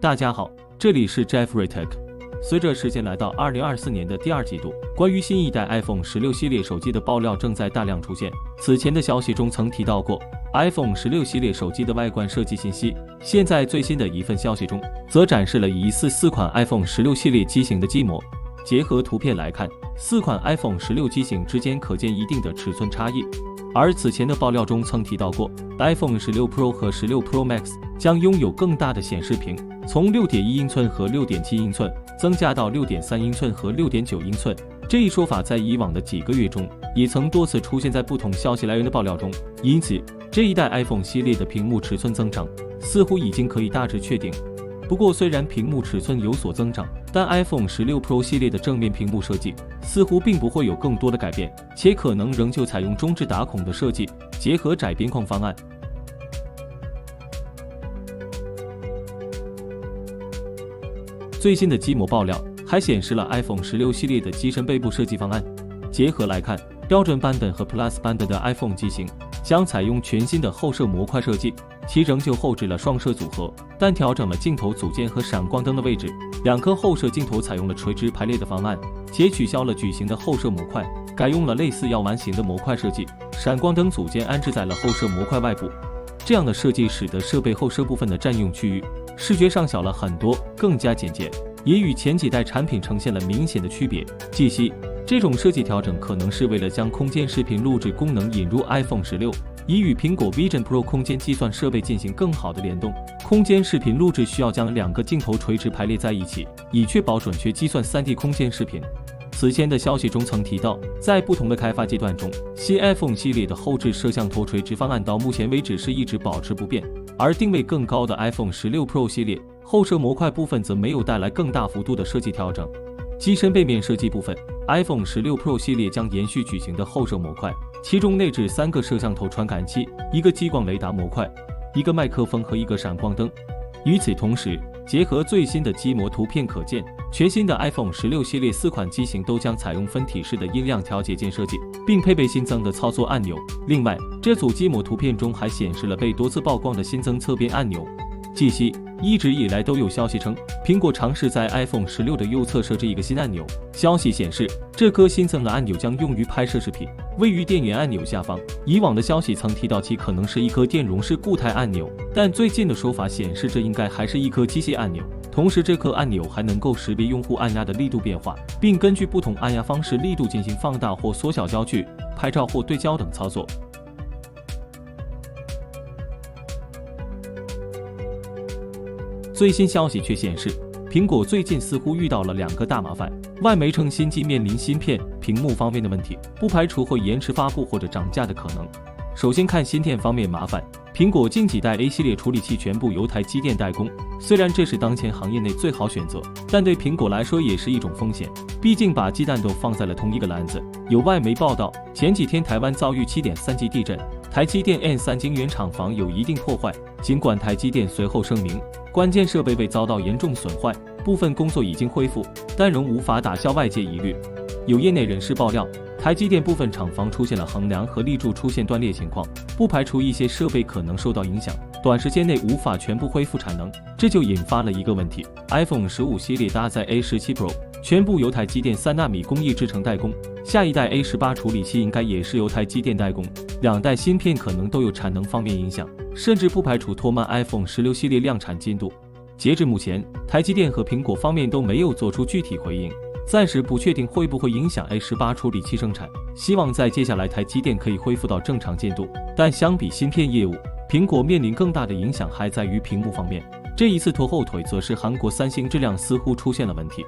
大家好，这里是 Jeffrey Tech。随着时间来到2024年的第二季度，关于新一代 iPhone 16系列手机的爆料正在大量出现。此前的消息中曾提到过 iPhone 16系列手机的外观设计信息，现在最新的一份消息中，则展示了疑似4款 iPhone 16系列机型的机模。结合图片来看，4款 iPhone 16机型之间可见一定的尺寸差异。而此前的爆料中曾提到过 ，iPhone 16 Pro 和16 Pro Max 将拥有更大的显示屏，从 6.1 英寸和 6.7 英寸增加到 6.3 英寸和 6.9 英寸。这一说法在以往的几个月中也曾多次出现在不同消息来源的爆料中，因此这一代 iPhone 系列的屏幕尺寸增长似乎已经可以大致确定。不过，虽然屏幕尺寸有所增长，但 iPhone 16 Pro 系列的正面屏幕设计似乎并不会有更多的改变，且可能仍旧采用中置打孔的设计，结合窄边框方案。最新的机模爆料还显示了 iPhone 16系列的机身背部设计方案。结合来看，标准版本和 Plus 版本的 iPhone 机型将采用全新的后摄模块设计，其仍旧后置了双摄组合，但调整了镜头组件和闪光灯的位置。2颗后摄镜头采用了垂直排列的方案，且取消了矩形的后摄模块，改用了类似药丸形的模块设计。闪光灯组件安置在了后摄模块外部，这样的设计使得设备后摄部分的占用区域视觉上小了很多，更加简洁，也与前几代产品呈现了明显的区别。据悉，这种设计调整可能是为了将空间视频录制功能引入 iPhone 16，以与苹果 Vision Pro 空间计算设备进行更好的联动。空间视频录制需要将2个镜头垂直排列在一起，以确保准确计算 3D 空间视频。此前的消息中曾提到，在不同的开发阶段中，新 iPhone 系列的后置摄像头垂直方案到目前为止是一直保持不变，而定位更高的 iPhone 16 Pro 系列后摄模块部分则没有带来更大幅度的设计调整。机身背面设计部分， iPhone 16 Pro 系列将延续矩形的后摄模块，其中内置3个摄像头传感器、1个激光雷达模块、1个麦克风和1个闪光灯。与此同时，结合最新的机模图片可见，全新的 iPhone 16系列4款机型都将采用分体式的音量调节键设计，并配备新增的操作按钮。另外，这组机模图片中还显示了被多次曝光的新增侧边按钮。据悉，一直以来都有消息称，苹果尝试在 iPhone 16的右侧设置一个新按钮。消息显示，这颗新增的按钮将用于拍摄视频，位于电源按钮下方。以往的消息曾提到其可能是一颗电容式固态按钮，但最近的说法显示这应该还是一颗机械按钮。同时，这颗按钮还能够识别用户按压的力度变化，并根据不同按压方式力度进行放大或缩小焦距、拍照或对焦等操作。最新消息却显示，苹果最近似乎遇到了2个大麻烦。外媒称新机面临芯片、屏幕方面的问题，不排除会延迟发布或者涨价的可能。首先看芯片方面麻烦，苹果近几代 A 系列处理器全部由台积电代工，虽然这是当前行业内最好选择，但对苹果来说也是一种风险，毕竟把鸡蛋都放在了同一个篮子。有外媒报道，前几天台湾遭遇 7.3 级地震，台积电 N3 晶圆厂房有一定破坏，尽管台积电随后声明，关键设备未遭到严重损坏，部分工作已经恢复，但仍无法打消外界疑虑。有业内人士爆料，台积电部分厂房出现了横梁和立柱出现断裂情况，不排除一些设备可能受到影响，短时间内无法全部恢复产能。这就引发了一个问题 ：iPhone 15系列搭载 A17 Pro， 全部由台积电3纳米工艺制成代工，下一代 A18 处理器应该也是由台积电代工，2代芯片可能都有产能方面影响，甚至不排除拖慢 iPhone 16系列量产进度。截至目前，台积电和苹果方面都没有做出具体回应，暂时不确定会不会影响 A18 处理器生产。希望在接下来台积电可以恢复到正常进度，但相比芯片业务，苹果面临更大的影响还在于屏幕方面。这一次拖后腿则是韩国三星质量似乎出现了问题。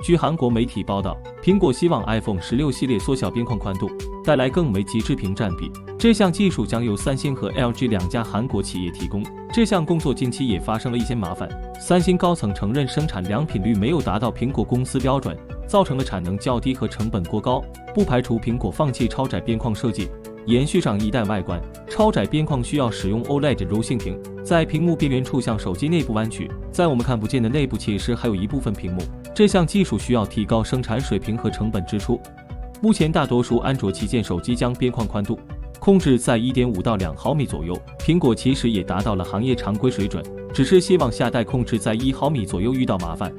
据韩国媒体报道，苹果希望 iPhone 16系列缩小边框宽度，带来更为极致屏占比。这项技术将由三星和 LG 2家韩国企业提供。这项工作近期也发生了一些麻烦，三星高层承认生产良品率没有达到苹果公司标准，造成了产能较低和成本过高，不排除苹果放弃超窄边框设计，延续上一代外观。超窄边框需要使用 OLED 柔性屏，在屏幕边缘处向手机内部弯曲，在我们看不见的内部其实还有一部分屏幕。这项技术需要提高生产水平和成本支出。目前大多数安卓旗舰手机将边框宽度控制在 1.5 到2毫米左右。苹果其实也达到了行业常规水准，只是希望下代控制在1毫米左右遇到麻烦。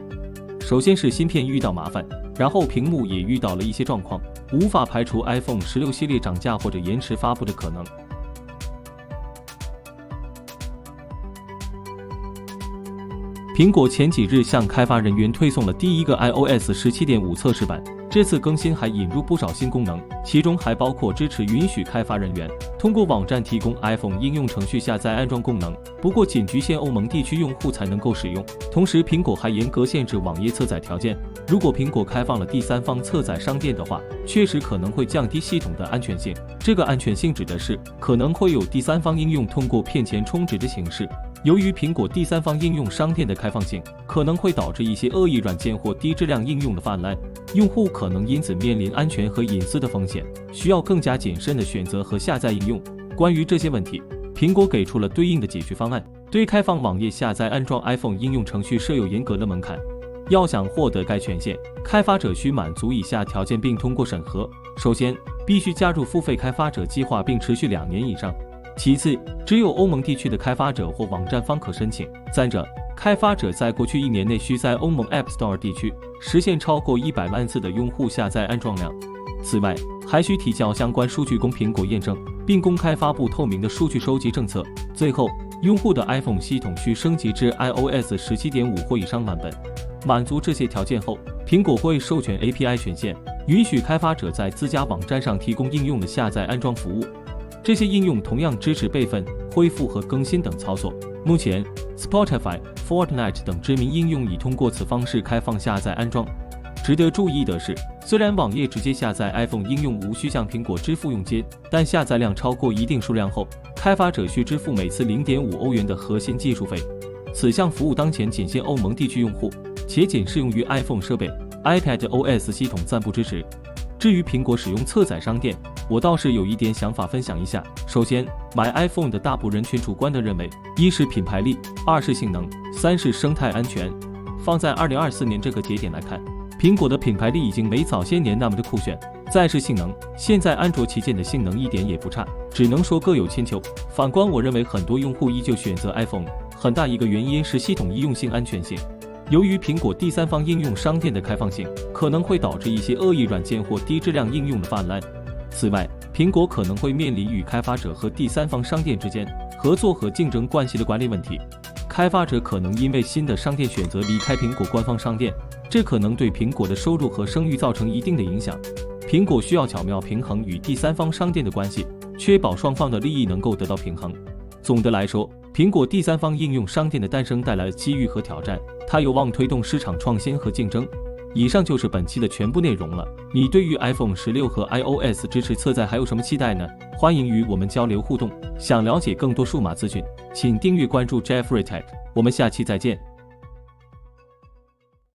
首先是芯片遇到麻烦，然后屏幕也遇到了一些状况，无法排除 iPhone 16系列涨价或者延迟发布的可能。苹果前几日向开发人员推送了第一个 iOS 17.5 测试版，这次更新还引入不少新功能，其中还包括支持允许开发人员通过网站提供 iPhone 应用程序下载安装功能，不过仅局限欧盟地区用户才能够使用。同时，苹果还严格限制网页侧载条件，如果苹果开放了第三方侧载商店的话，确实可能会降低系统的安全性。这个安全性指的是可能会有第三方应用通过骗钱充值的形式。由于苹果第三方应用商店的开放性，可能会导致一些恶意软件或低质量应用的泛滥，用户可能因此面临安全和隐私的风险，需要更加谨慎的选择和下载应用。关于这些问题，苹果给出了对应的解决方案，对开放网页下载安装 iPhone 应用程序设有严格的门槛。要想获得该权限，开发者需满足以下条件并通过审核：首先，必须加入付费开发者计划并持续2年以上。其次，只有欧盟地区的开发者或网站方可申请。三者，开发者在过去1年内需在欧盟 App Store 地区实现超过100万次的用户下载安装量。此外，还需提交相关数据供苹果验证，并公开发布透明的数据收集政策。最后，用户的 iPhone 系统需升级至 iOS 17.5 或以上版本。满足这些条件后，苹果会授权 API 权限，允许开发者在自家网站上提供应用的下载安装服务。这些应用同样支持备份、恢复和更新等操作。目前 ，Spotify、Fortnite 等知名应用已通过此方式开放下载安装。值得注意的是，虽然网页直接下载 iPhone 应用无需向苹果支付佣金，但下载量超过一定数量后，开发者需支付每次0.5欧元的核心技术费。此项服务当前仅限欧盟地区用户，且仅适用于 iPhone 设备 ，iPadOS 系统暂不支持。至于苹果使用侧载商店，我倒是有一点想法分享一下。首先，买 iPhone 的大部分人群主观地认为，一是品牌力，二是性能，三是生态安全。放在2024年这个节点来看，苹果的品牌力已经没早些年那么的酷炫。再是性能，现在安卓旗舰的性能一点也不差，只能说各有千秋。反观我认为很多用户依旧选择 iPhone， 很大一个原因是系统易用性、安全性。由于苹果第三方应用商店的开放性，可能会导致一些恶意软件或低质量应用的泛滥。此外，苹果可能会面临与开发者和第三方商店之间合作和竞争关系的管理问题。开发者可能因为新的商店选择离开苹果官方商店，这可能对苹果的收入和声誉造成一定的影响。苹果需要巧妙平衡与第三方商店的关系，确保双方的利益能够得到平衡。总的来说，苹果第三方应用商店的诞生带来了机遇和挑战，它有望推动市场创新和竞争。以上就是本期的全部内容了。你对于 iPhone 16和 iOS 支持侧载还有什么期待呢？欢迎与我们交流互动。想了解更多数码资讯，请订阅关注 Jeffrey Tech。我们下期再见。